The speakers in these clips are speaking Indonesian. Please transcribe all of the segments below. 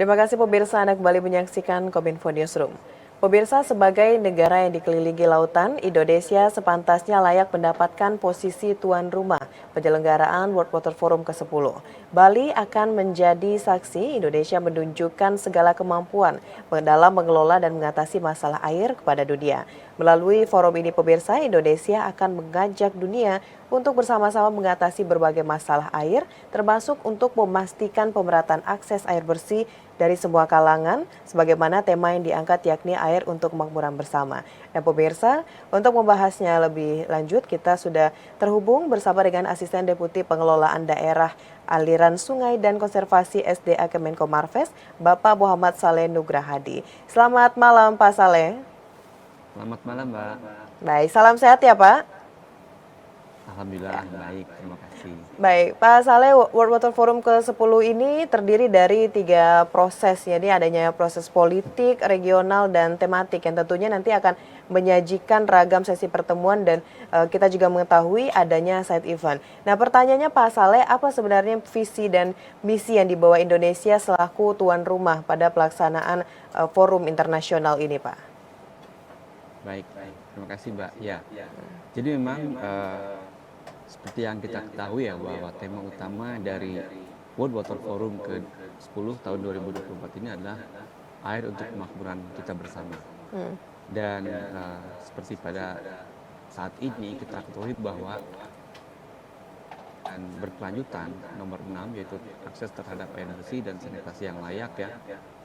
Terima kasih pemirsa Anda kembali menyaksikan Kominfo Newsroom. Pemirsa, sebagai negara yang dikelilingi lautan, Indonesia sepantasnya layak mendapatkan posisi tuan rumah penyelenggaraan World Water Forum ke-10. Bali akan menjadi saksi Indonesia menunjukkan segala kemampuan dalam mengelola dan mengatasi masalah air kepada dunia. Melalui forum ini pemirsa, Indonesia akan mengajak dunia untuk bersama-sama mengatasi berbagai masalah air, termasuk untuk memastikan pemerataan akses air bersih dari semua kalangan, sebagaimana tema yang diangkat yakni air untuk kemakmuran bersama. Dan pemirsa, untuk membahasnya lebih lanjut, kita sudah terhubung bersama dengan Asisten Deputi Pengelolaan Daerah Aliran Sungai dan Konservasi SDA Kemenko Marves, Bapak Muhammad Saleh Nugrahadi. Selamat malam, Pak Saleh. Selamat malam, Mbak. Baik, salam sehat ya, Pak. Alhamdulillah baik, terima kasih. Baik, Pak Saleh, World Water Forum ke-10 ini terdiri dari 3 proses, jadi adanya proses politik, regional, dan tematik yang tentunya nanti akan menyajikan ragam sesi pertemuan dan kita juga mengetahui adanya side event. Nah, pertanyaannya Pak Saleh, apa sebenarnya visi dan misi yang dibawa Indonesia selaku tuan rumah pada pelaksanaan forum internasional ini, Pak? Baik, terima kasih, Mbak. Ya, jadi memang seperti yang kita ketahui ya bahwa tema utama dari World Water Forum ke-10 tahun 2024 ini adalah air untuk kemakmuran kita bersama. Dan seperti pada saat ini kita ketahui bahwa berkelanjutan nomor 6 yaitu akses terhadap air bersih dan sanitasi yang layak ya,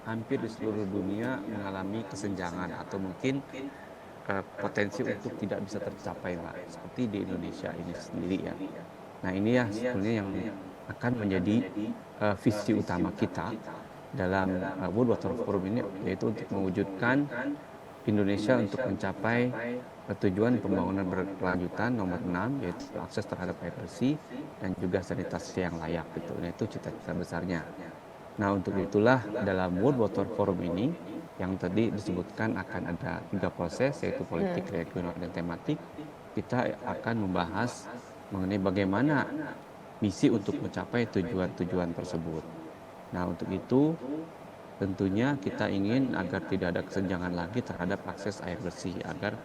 hampir di seluruh dunia mengalami kesenjangan atau mungkin potensi untuk tidak bisa tercapai, Mbak, seperti di Indonesia ini sendiri ya. Nah, ini ya sebenarnya yang akan menjadi visi utama kita dalam World Water Forum ini, yaitu untuk mewujudkan Indonesia untuk mencapai tujuan pembangunan berkelanjutan nomor 6 yaitu akses terhadap air bersih dan juga sanitasi yang layak gitu. Nah, itu cita-cita besarnya. Nah, untuk itulah dalam World Water Forum ini yang tadi disebutkan akan ada 3 proses yaitu politik, regional, dan tematik. Kita akan membahas mengenai bagaimana misi untuk mencapai tujuan-tujuan tersebut. Nah, untuk itu tentunya kita ingin agar tidak ada kesenjangan lagi terhadap akses air bersih, agar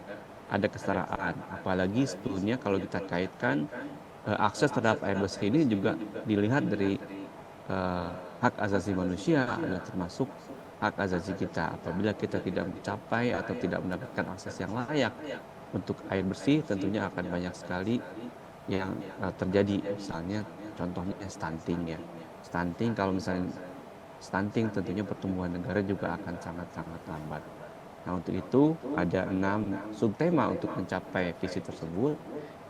ada kesetaraan. Apalagi sebetulnya kalau kita kaitkan akses terhadap air bersih ini juga dilihat dari hak asasi manusia, adalah termasuk hak asasi kita. Apabila kita tidak mencapai atau tidak mendapatkan akses yang layak untuk air bersih, tentunya akan banyak sekali yang terjadi. Misalnya contohnya stunting ya. Stunting, kalau misalnya stunting tentunya pertumbuhan negara juga akan sangat-sangat lambat. Nah, untuk itu ada 6 subtema untuk mencapai visi tersebut,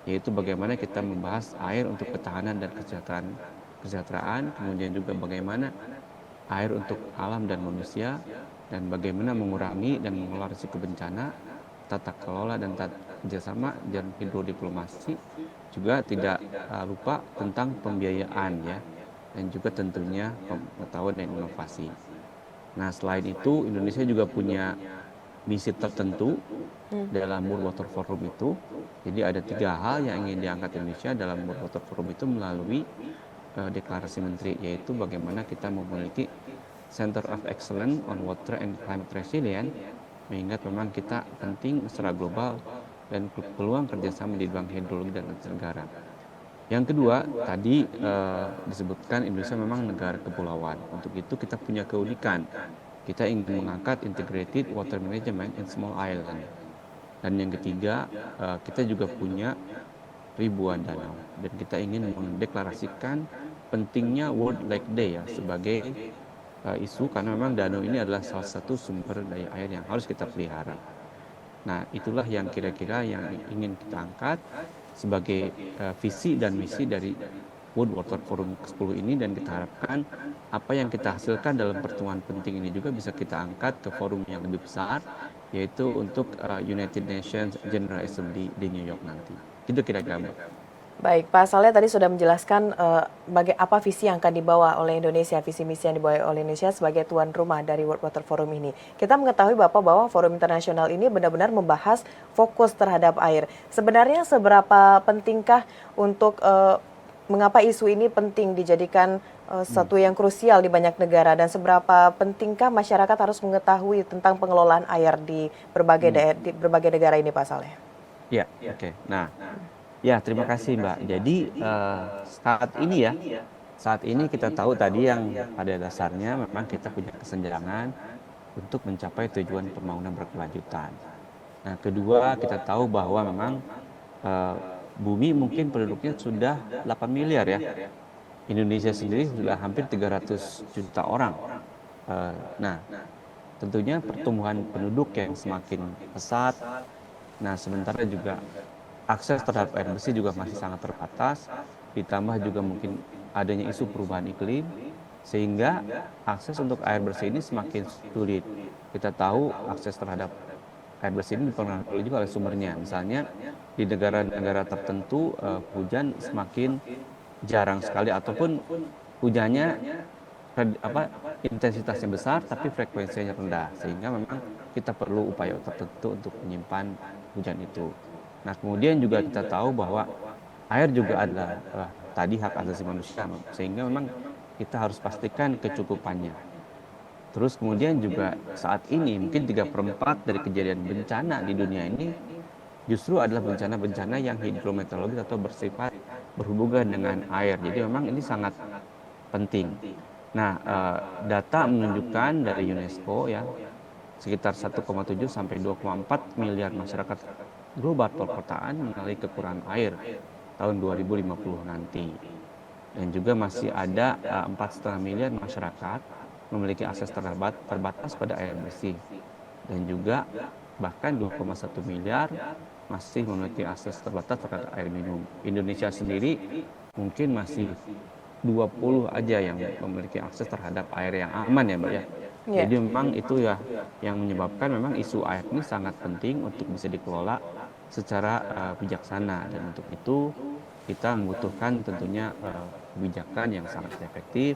yaitu bagaimana kita membahas air untuk ketahanan dan kesejahteraan, kemudian juga bagaimana air untuk alam dan manusia, dan bagaimana mengurangi dan mengelola risiko bencana, tata kelola dan kerjasama dan hidrodiplomasi, juga tidak lupa tentang pembiayaan ya, dan juga tentunya pengetahuan dan inovasi. Nah, selain itu Indonesia juga punya misi tertentu dalam World Water Forum itu. Jadi ada 3 hal yang ingin diangkat Indonesia dalam World Water Forum itu melalui deklarasi menteri, yaitu bagaimana kita memiliki Center of Excellence on Water and Climate Resilience, mengingat memang kita penting secara global dan peluang kerjasama di bidang hidrologi dan negara. Yang kedua, tadi disebutkan Indonesia memang negara kepulauan. Untuk itu kita punya keunikan. Kita ingin mengangkat integrated water management in small island. Dan yang ketiga, kita juga punya ribuan danau, dan kita ingin mendeklarasikan pentingnya World Lake Day ya sebagai isu, karena memang danau ini adalah salah satu sumber daya air yang harus kita pelihara. Nah, itulah yang kira-kira yang ingin kita angkat sebagai visi dan misi dari World Water Forum ke-10 ini, dan kita harapkan apa yang kita hasilkan dalam pertemuan penting ini juga bisa kita angkat ke forum yang lebih besar, yaitu untuk United Nations General Assembly di New York nanti. Itu kira-kira, Mbak. Baik, Pak Saleh tadi sudah menjelaskan apa visi yang akan dibawa oleh Indonesia, visi misi yang dibawa oleh Indonesia sebagai tuan rumah dari World Water Forum ini. Kita mengetahui bahwa forum internasional ini benar-benar membahas fokus terhadap air. Sebenarnya seberapa pentingkah untuk mengapa isu ini penting dijadikan satu yang krusial di banyak negara dan seberapa pentingkah masyarakat harus mengetahui tentang pengelolaan air di di berbagai negara ini, Pak Saleh? Ya, oke. Nah, ya terima kasih Mbak. Jadi saat ini kita tahu tadi yang pada dasarnya memang kita punya kesenjangan untuk mencapai tujuan pembangunan berkelanjutan. Nah, kedua kita tahu bahwa memang eh, bumi mungkin penduduknya sudah 8 miliar ya. Indonesia sendiri sudah hampir 300 juta orang. Nah, tentunya pertumbuhan penduduk yang semakin pesat. Nah, sementara juga akses terhadap air bersih juga masih sangat terbatas. Ditambah juga mungkin adanya isu perubahan iklim, sehingga akses untuk air bersih ini semakin sulit. Kita tahu akses terhadap air bersih ini dipengaruhi juga oleh sumbernya. Misalnya di negara-negara tertentu hujan semakin jarang sekali ataupun hujannya intensitasnya besar tapi frekuensinya rendah, sehingga memang kita perlu upaya tertentu untuk menyimpan hujan itu. Nah, kemudian juga kita tahu bahwa air juga adalah tadi hak asasi manusia, sehingga memang kita harus pastikan kecukupannya. Terus kemudian juga saat ini mungkin 3/4 dari kejadian bencana di dunia ini justru adalah bencana-bencana yang hidrometeorologis atau bersifat berhubungan dengan air. Jadi memang ini sangat penting. Nah, data menunjukkan dari UNESCO ya, sekitar 1,7 sampai 2,4 miliar masyarakat global perkotaan mengalami kekurangan air tahun 2050 nanti. Dan juga masih ada 4,5 miliar masyarakat memiliki akses terbatas pada air bersih. Dan juga bahkan 2,1 miliar masih memiliki akses terbatas terhadap air minum. Indonesia sendiri mungkin masih 20 aja yang memiliki akses terhadap air yang aman ya Mbak ya. Jadi memang itu ya yang menyebabkan memang isu air ini sangat penting untuk bisa dikelola secara bijaksana, dan untuk itu kita membutuhkan tentunya kebijakan yang sangat efektif,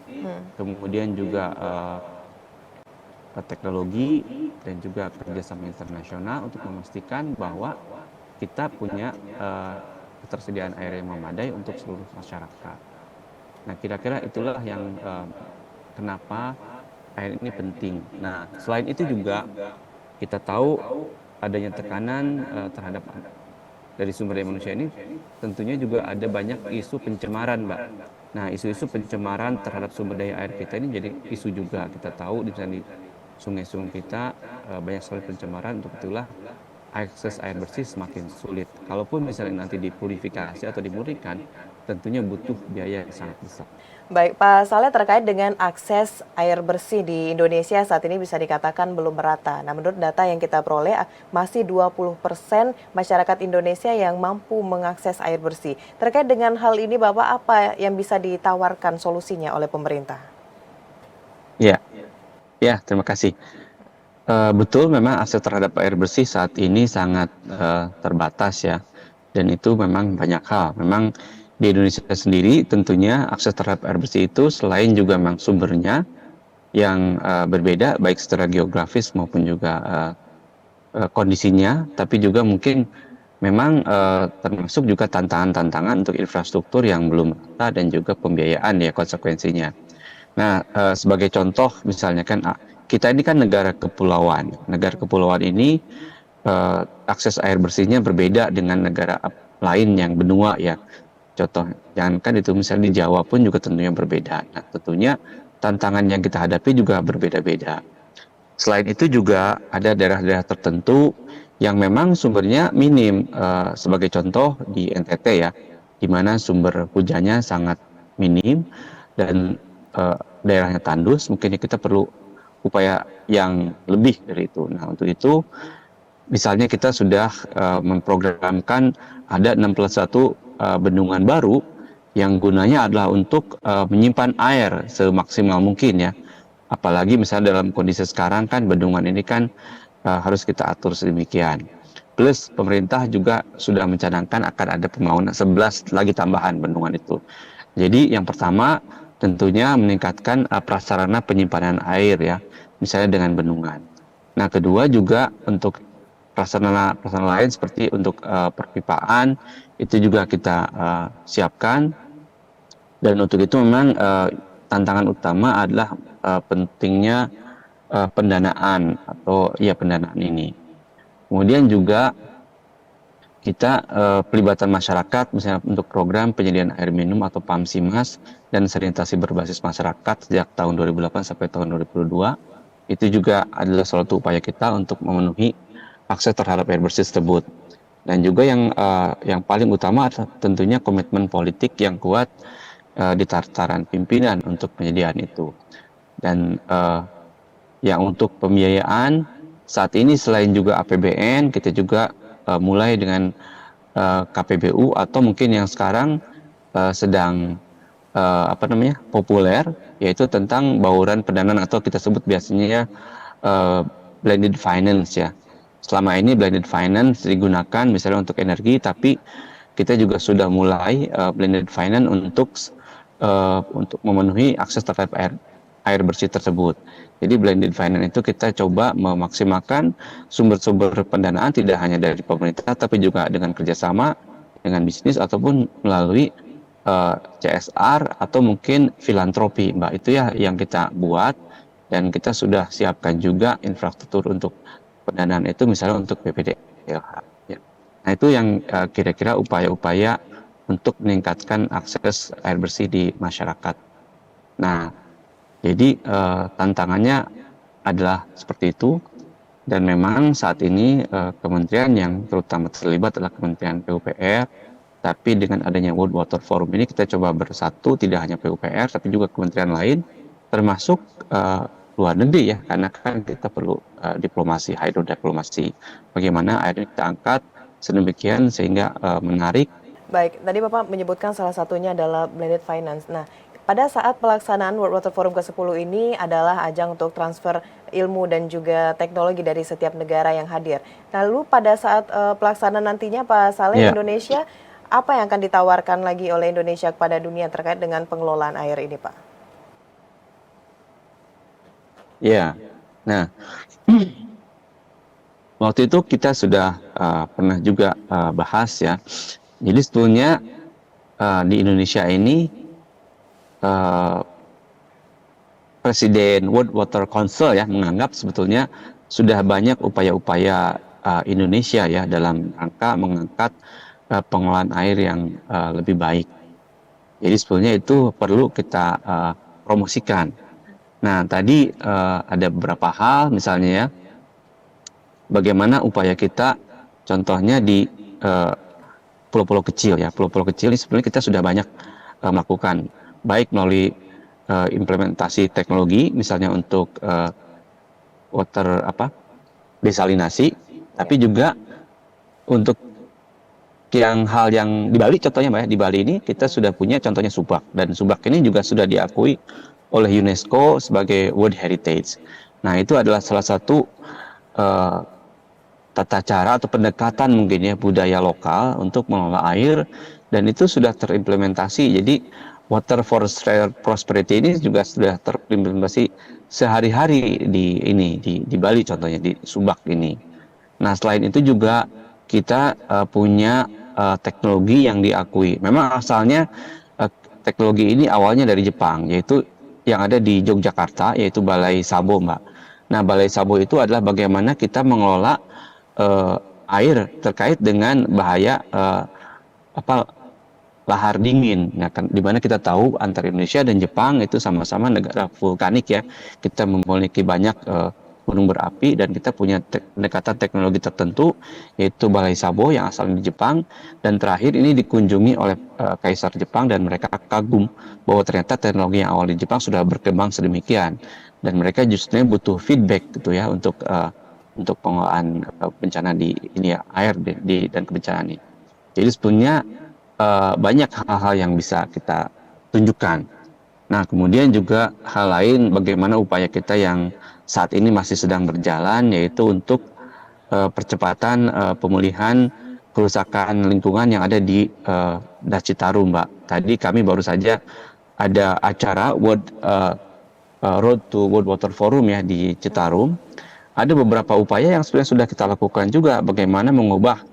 kemudian juga teknologi dan juga kerjasama internasional untuk memastikan bahwa kita punya ketersediaan air yang memadai untuk seluruh masyarakat. Nah, kira-kira itulah yang kenapa air ini penting. Nah, selain itu juga kita tahu adanya tekanan terhadap dari sumber daya manusia ini, tentunya juga ada banyak isu pencemaran, Mbak. Nah, isu-isu pencemaran terhadap sumber daya air kita ini jadi isu juga. Kita tahu di sungai-sungai kita banyak sekali pencemaran, untuk itulah akses air bersih semakin sulit. Kalaupun misalnya nanti dipurifikasi atau dimurnikan, tentunya butuh biaya yang sangat besar. Baik, Pak Saleh, terkait dengan akses air bersih di Indonesia saat ini bisa dikatakan belum merata. Nah, menurut data yang kita peroleh, masih 20% masyarakat Indonesia yang mampu mengakses air bersih. Terkait dengan hal ini, Bapak, apa yang bisa ditawarkan solusinya oleh pemerintah? Ya, terima kasih. Betul, memang akses terhadap air bersih saat ini sangat terbatas ya, dan itu memang banyak hal. Memang di Indonesia sendiri tentunya akses terhadap air bersih itu selain juga memang sumbernya yang berbeda baik secara geografis maupun juga kondisinya, tapi juga mungkin memang termasuk juga tantangan-tantangan untuk infrastruktur yang belum rata dan juga pembiayaan ya konsekuensinya. Nah, sebagai contoh misalnya kan kita ini kan negara kepulauan. Negara kepulauan ini akses air bersihnya berbeda dengan negara lain yang benua ya. Contoh, jangankan itu misalnya di Jawa pun juga tentunya berbeda. Nah, tentunya tantangan yang kita hadapi juga berbeda-beda. Selain itu juga ada daerah-daerah tertentu yang memang sumbernya minim. Sebagai contoh di NTT ya, di mana sumber hujannya sangat minim dan daerahnya tandus, mungkin kita perlu upaya yang lebih dari itu. Nah, untuk itu misalnya kita sudah memprogramkan ada 61 bendungan baru yang gunanya adalah untuk menyimpan air semaksimal mungkin ya. Apalagi misalnya dalam kondisi sekarang kan bendungan ini kan harus kita atur sedemikian. Plus pemerintah juga sudah mencanangkan akan ada pembangunan 11 lagi tambahan bendungan itu. Jadi yang pertama tentunya meningkatkan prasarana penyimpanan air ya, misalnya dengan bendungan. Nah, kedua juga untuk prasarana lain seperti untuk perpipaan itu juga kita siapkan. Dan untuk itu memang tantangan utama adalah pentingnya pendanaan atau ya pendanaan ini. Kemudian juga kita pelibatan masyarakat misalnya untuk program penyediaan air minum atau PAMSIMAS dan sanitasi berbasis masyarakat sejak tahun 2008 sampai tahun 2022 itu juga adalah salah satu upaya kita untuk memenuhi akses terhadap air bersih tersebut. Dan juga yang paling utama adalah tentunya komitmen politik yang kuat di tataran pimpinan untuk penyediaan itu. Dan yang untuk pembiayaan saat ini selain juga APBN kita juga mulai dengan KPBU atau mungkin yang sekarang sedang populer yaitu tentang bauran pendanaan atau kita sebut biasanya blended finance ya. Selama ini blended finance digunakan misalnya untuk energi, tapi kita juga sudah mulai blended finance untuk memenuhi akses terhadap air bersih tersebut. Jadi blended finance itu kita coba memaksimalkan sumber-sumber pendanaan tidak hanya dari pemerintah tapi juga dengan kerjasama dengan bisnis ataupun melalui CSR atau mungkin filantropi, Mbak. Itu ya yang kita buat dan kita sudah siapkan juga infrastruktur untuk pendanaan itu misalnya untuk PPDLH. Ya. Nah itu yang kira-kira upaya-upaya untuk meningkatkan akses air bersih di masyarakat. Nah, jadi tantangannya adalah seperti itu dan memang saat ini kementerian yang terutama terlibat adalah Kementerian PUPR, tapi dengan adanya World Water Forum ini kita coba bersatu tidak hanya PUPR tapi juga kementerian lain termasuk luar negeri ya, karena kan kita perlu diplomasi, hidrodiplomasi. Bagaimana air kita angkat sedemikian sehingga menarik. Baik, tadi Bapak menyebutkan salah satunya adalah blended finance. Nah, pada saat pelaksanaan World Water Forum ke-10 ini adalah ajang untuk transfer ilmu dan juga teknologi dari setiap negara yang hadir. Lalu pada saat pelaksanaan nantinya Pak Saleh, Ya. Indonesia, apa yang akan ditawarkan lagi oleh Indonesia kepada dunia terkait dengan pengelolaan air ini, Pak? Ya, nah waktu itu kita sudah pernah juga bahas ya. Jadi sebetulnya di Indonesia ini Presiden World Water Council ya menganggap sebetulnya sudah banyak upaya-upaya Indonesia ya dalam rangka mengangkat pengelolaan air yang lebih baik. Jadi sebetulnya itu perlu kita promosikan. Nah tadi ada beberapa hal misalnya ya, bagaimana upaya kita contohnya di pulau-pulau kecil ya, pulau-pulau kecil ini sebenarnya kita sudah banyak melakukan baik melalui implementasi teknologi misalnya untuk water desalinasi, tapi juga untuk hal yang di Bali contohnya Mbak ya, di Bali ini kita sudah punya contohnya Subak, dan Subak ini juga sudah diakui oleh UNESCO sebagai World Heritage. Nah itu adalah salah satu tata cara atau pendekatan mungkin ya budaya lokal untuk mengelola air, dan itu sudah terimplementasi. Jadi water for prosperity ini juga sudah terimplementasi sehari-hari di Bali contohnya di Subak ini. Nah selain itu juga kita punya teknologi yang diakui. Memang asalnya teknologi ini awalnya dari Jepang, yaitu yang ada di Yogyakarta, yaitu Balai Sabo, Mbak. Nah Balai Sabo itu adalah bagaimana kita mengelola air terkait dengan bahaya lahar dingin. Nah, kan, di mana kita tahu antara Indonesia dan Jepang itu sama-sama negara vulkanik ya. Kita memiliki banyak gunung berapi dan kita punya pendekatan teknologi tertentu yaitu Balai Sabo yang asalnya di Jepang, dan terakhir ini dikunjungi oleh Kaisar Jepang dan mereka kagum bahwa ternyata teknologi yang awal di Jepang sudah berkembang sedemikian, dan mereka justru butuh feedback gitu ya untuk pengelolaan bencana di ini ya, air dan kebencanaan ini. Jadi sebetulnya banyak hal-hal yang bisa kita tunjukkan. Nah, kemudian juga hal lain bagaimana upaya kita yang saat ini masih sedang berjalan, yaitu untuk percepatan pemulihan kerusakan lingkungan yang ada di Das Citarum, Mbak. Tadi kami baru saja ada acara Road to World Water Forum ya di Citarum. Ada beberapa upaya yang sebenarnya sudah kita lakukan juga, bagaimana mengubah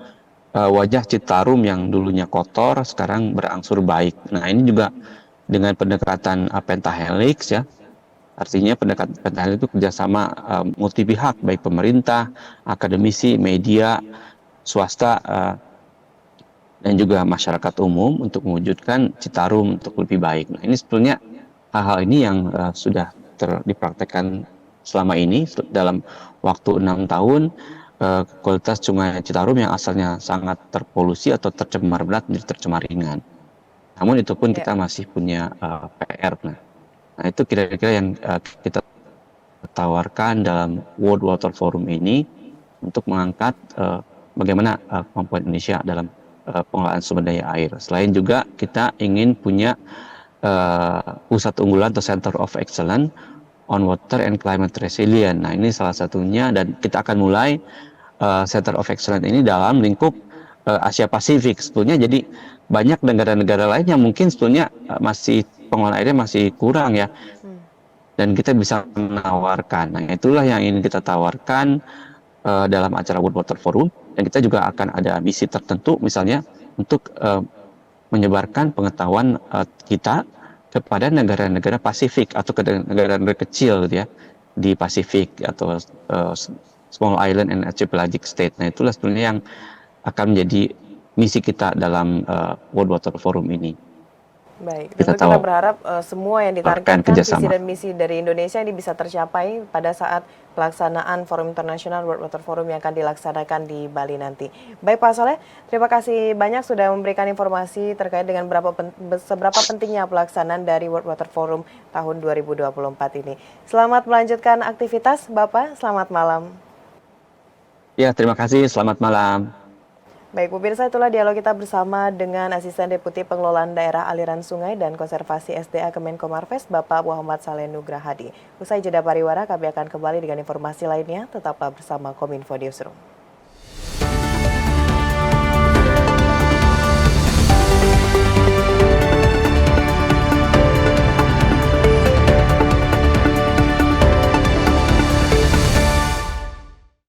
wajah Citarum yang dulunya kotor sekarang berangsur baik. Nah ini juga dengan pendekatan pentahelix ya. Artinya pendekatan pentahelix itu kerjasama multi pihak, baik pemerintah, akademisi, media, swasta, dan juga masyarakat umum untuk mewujudkan Citarum untuk lebih baik. Nah, ini sebetulnya hal-hal ini yang sudah dipraktekkan selama ini dalam waktu 6 tahun. Kualitas sungai Citarum yang asalnya sangat terpolusi atau tercemar berat menjadi tercemar ringan. Namun itu pun kita masih punya PR. Nah, itu kira-kira yang kita tawarkan dalam World Water Forum ini untuk mengangkat bagaimana kemampuan Indonesia dalam pengelolaan sumber daya air. Selain juga kita ingin punya pusat unggulan atau Center of Excellence on Water and Climate Resilience. Nah, ini salah satunya, dan kita akan mulai Center of Excellence ini dalam lingkup Asia Pasifik sebetulnya. Jadi banyak negara-negara lain yang mungkin sebetulnya masih pengelolaan airnya masih kurang ya, dan kita bisa menawarkan. Nah, itulah yang ingin kita tawarkan dalam acara World Water Forum, dan kita juga akan ada misi tertentu misalnya untuk menyebarkan pengetahuan kita kepada negara-negara Pasifik atau ke negara-negara kecil gitu ya di Pasifik atau small island and archipelagic state. Nah, itulah sebenarnya yang akan menjadi misi kita dalam World Water Forum ini. Baik, tentu kita berharap semua yang ditargetkan visi dan misi dari Indonesia ini bisa tercapai pada saat pelaksanaan Forum Internasional World Water Forum yang akan dilaksanakan di Bali nanti. Baik Pak Soleh, terima kasih banyak sudah memberikan informasi terkait dengan seberapa pentingnya pelaksanaan dari World Water Forum tahun 2024 ini. Selamat melanjutkan aktivitas Bapak, selamat malam. Ya, terima kasih, selamat malam. Baik, pemirsa, itulah dialog kita bersama dengan Asisten Deputi Pengelolaan Daerah Aliran Sungai dan Konservasi SDA Kemenko Marves, Bapak Muhammad Saleh Nugrahadi. Usai jeda pariwara, kami akan kembali dengan informasi lainnya. Tetaplah bersama Kominfo Newsroom.